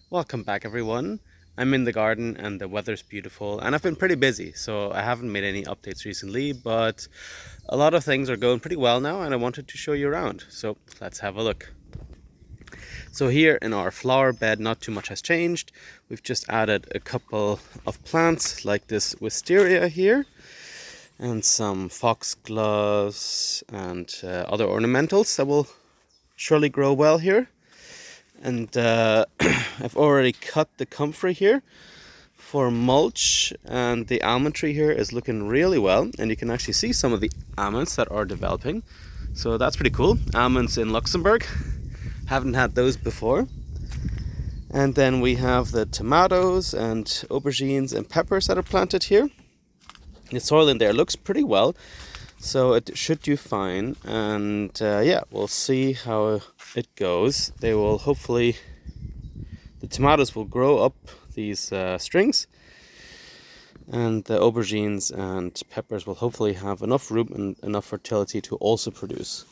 Welcome back everyone. I'm in the garden and the weather's beautiful and I've been pretty busy, so I haven't made any updates recently, but a lot of things are going pretty well now and I wanted to show you around. So let's have a look. So here in our flower bed, not too much has changed. We've just added a couple of plants like this wisteria here and some foxgloves and other ornamentals that will surely grow well here. And I've already cut the comfrey here for mulch, and the almond tree here is looking really well, and you can actually see some of the almonds that are developing, so that's pretty cool. Almonds in Luxembourg, haven't had those before. And then we have the tomatoes and aubergines and peppers that are planted here. The soil in there looks pretty well, so it should do fine, and yeah, we'll see how it goes. They will hopefully, the tomatoes will grow up these strings, and the aubergines and peppers will hopefully have enough root and enough fertility to also produce.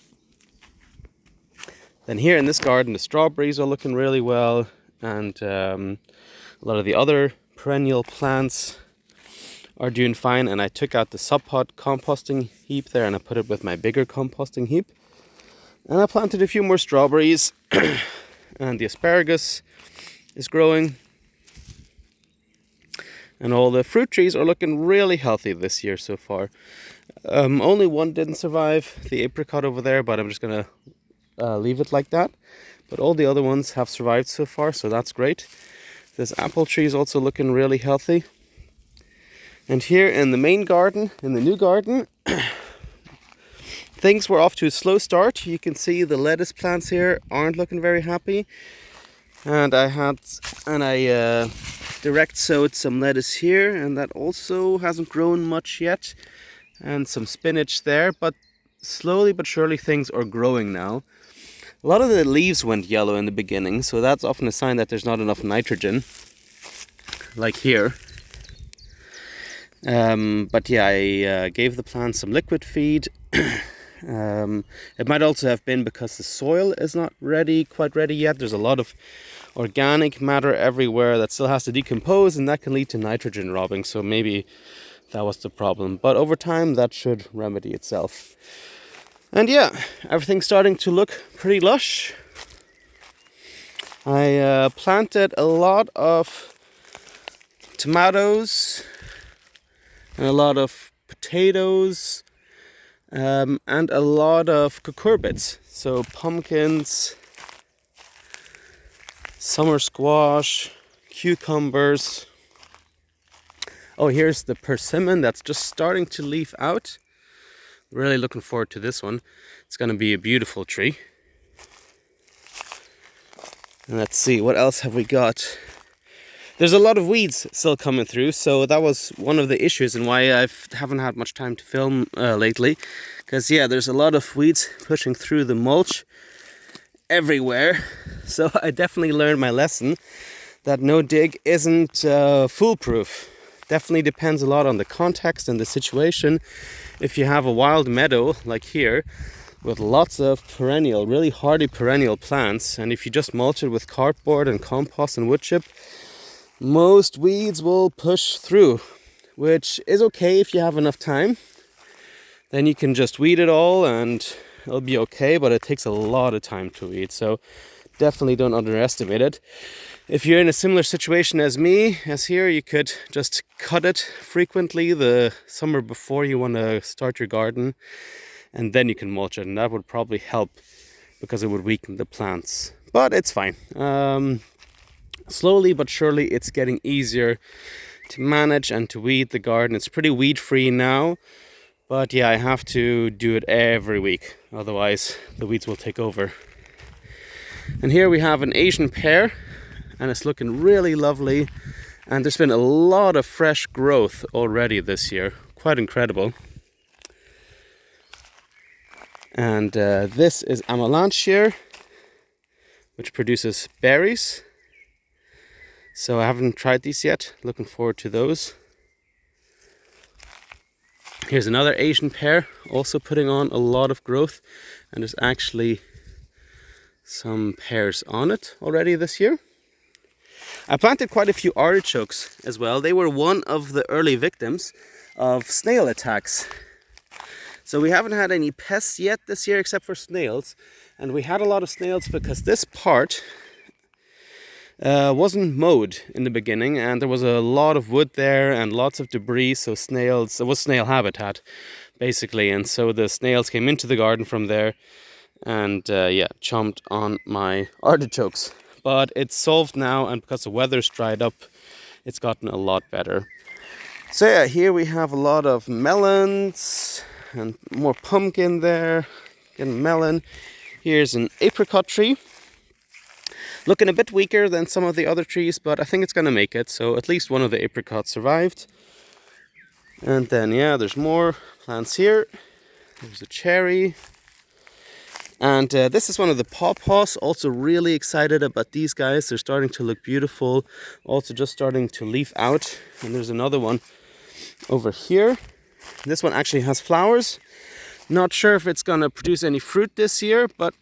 Then here in this garden, the strawberries are looking really well, and a lot of the other perennial plants are doing fine. And I took out the sub-pot composting heap there and I put it with my bigger composting heap, and I planted a few more strawberries and the asparagus is growing, and all the fruit trees are looking really healthy this year so far. Only one didn't survive, the apricot over there, but I'm just gonna leave it like that. But all the other ones have survived so far, so that's great. This apple tree is also looking really healthy. And here in the main garden, in the new garden, things were off to a slow start. You can see the lettuce plants here aren't looking very happy. And I direct sowed some lettuce here, and that also hasn't grown much yet. And some spinach there, but slowly but surely things are growing now. A lot of the leaves went yellow in the beginning, so that's often a sign that there's not enough nitrogen, like here. But yeah, I gave the plants some liquid feed. It might also have been because the soil is not quite ready yet. There's a lot of organic matter everywhere that still has to decompose, and that can lead to nitrogen robbing, so maybe that was the problem. But over time that should remedy itself. And yeah, everything's starting to look pretty lush. I planted a lot of tomatoes and a lot of potatoes, and a lot of cucurbits. So pumpkins, summer squash, cucumbers. Oh, here's the persimmon that's just starting to leaf out. Really looking forward to this one. It's going to be a beautiful tree. And let's see, what else have we got? There's a lot of weeds still coming through, so that was one of the issues and why I haven't had much time to film lately. Because yeah, there's a lot of weeds pushing through the mulch everywhere. So I definitely learned my lesson that no dig isn't foolproof. Definitely depends a lot on the context and the situation. If you have a wild meadow like here with lots of perennial, really hardy perennial plants, and if you just mulch it with cardboard and compost and wood chip, most weeds will push through, which is okay if you have enough time. Then you can just weed it all and it'll be okay, but it takes a lot of time to weed, so definitely don't underestimate it. If you're in a similar situation as me, as here, you could just cut it frequently the summer before you want to start your garden, and then you can mulch it, and that would probably help because it would weaken the plants. But it's fine. Slowly but surely it's getting easier to manage and to weed the garden. It's pretty weed free now, but yeah, I have to do it every week, otherwise the weeds will take over. And here we have an Asian pear, and it's looking really lovely, and there's been a lot of fresh growth already this year, quite incredible. And this is Amelanchier, which produces berries. So I haven't tried these yet, looking forward to those. Here's another Asian pear, also putting on a lot of growth, and there's actually some pears on it already this year. I planted quite a few artichokes as well. They were one of the early victims of snail attacks. So we haven't had any pests yet this year except for snails. And we had a lot of snails because this part wasn't mowed in the beginning, and there was a lot of wood there and lots of debris, so snails, it was snail habitat basically, and so the snails came into the garden from there and yeah, chomped on my artichokes. But it's solved now, and because the weather's dried up, it's gotten a lot better. So yeah, here we have a lot of melons and more pumpkin there, getting melon. Here's an apricot tree, looking a bit weaker than some of the other trees, but I think it's gonna make it. So at least one of the apricots survived. And then yeah, there's more plants here. There's a cherry. And this is one of the pawpaws. Also really excited about these guys. They're starting to look beautiful. Also just starting to leaf out. And there's another one over here. This one actually has flowers. Not sure if it's gonna produce any fruit this year, but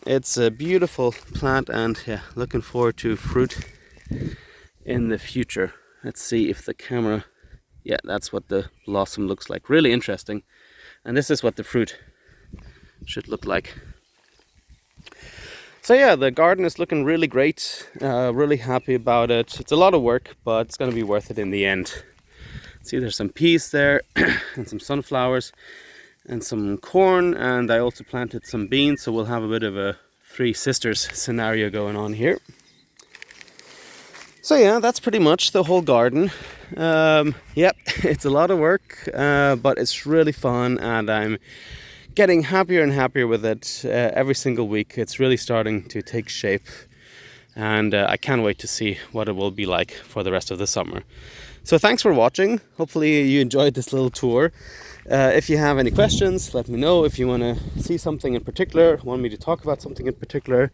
it's a beautiful plant, and yeah, looking forward to fruit in the future. Let's see if the camera, yeah, that's what the blossom looks like. Really interesting. And this is what the fruit should look like. So yeah, the garden is looking really great. Really happy about it. It's a lot of work, but it's going to be worth it in the end. See, there's some peas there and some sunflowers and some corn, and I also planted some beans, so we'll have a bit of a Three Sisters scenario going on here. So yeah, that's pretty much the whole garden. Yep, it's a lot of work, but it's really fun, and I'm getting happier and happier with it every single week. It's really starting to take shape, and I can't wait to see what it will be like for the rest of the summer. So thanks for watching. Hopefully you enjoyed this little tour. If you have any questions, let me know. If you want to see something in particular, want me to talk about something in particular,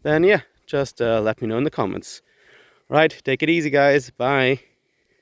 then yeah, just let me know in the comments. Right, take it easy guys. Bye.